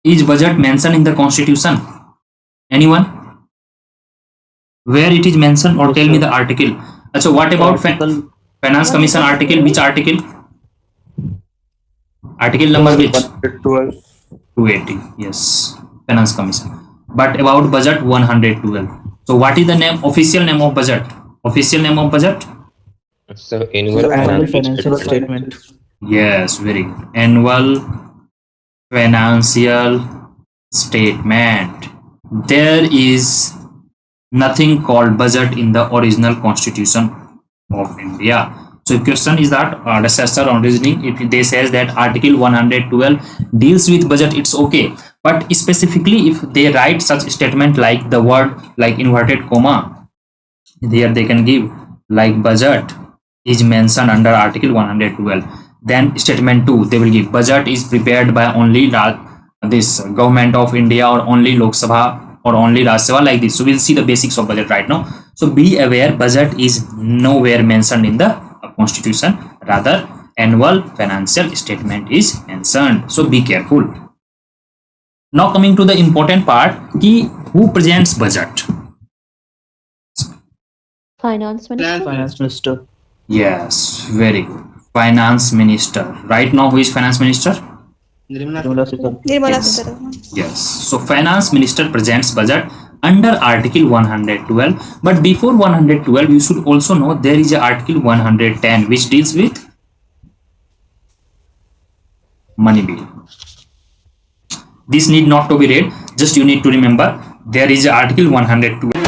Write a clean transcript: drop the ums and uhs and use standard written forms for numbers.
Is budget mentioned in the constitution? Anyone? Where it is mentioned, or tell me the article. So what about finance commission article? Which article? Article number which? 280. Yes, finance commission. But about budget 112. So what is the name, official name of budget? Official name of budget? So annual financial statement. Yes, very good. Annual financial statement. There is nothing called budget in the original constitution of India. So question is that assessor on reasoning, if they says that article 112 deals with budget, it's okay, but specifically if they write such statement like the word like inverted comma, there they can give like budget is mentioned under article 112, then statement 2 they will give budget is prepared by only this government of India or only Lok Sabha or only Rajya Sabha, like this. So we'll see the basics of budget right now. So be aware, budget is nowhere mentioned in the constitution, rather annual financial statement is mentioned. So be careful. Now coming to the important part, who presents budget? Finance minister. Finance minister. Yes, very good. Finance minister. Right now, who is finance minister? Nirmala Sitharaman. Yes. So finance minister presents budget under article 112. But before 112, you should also know there is a article 110 which deals with money bill. This need not to be read. Just you need to remember there is a article 112.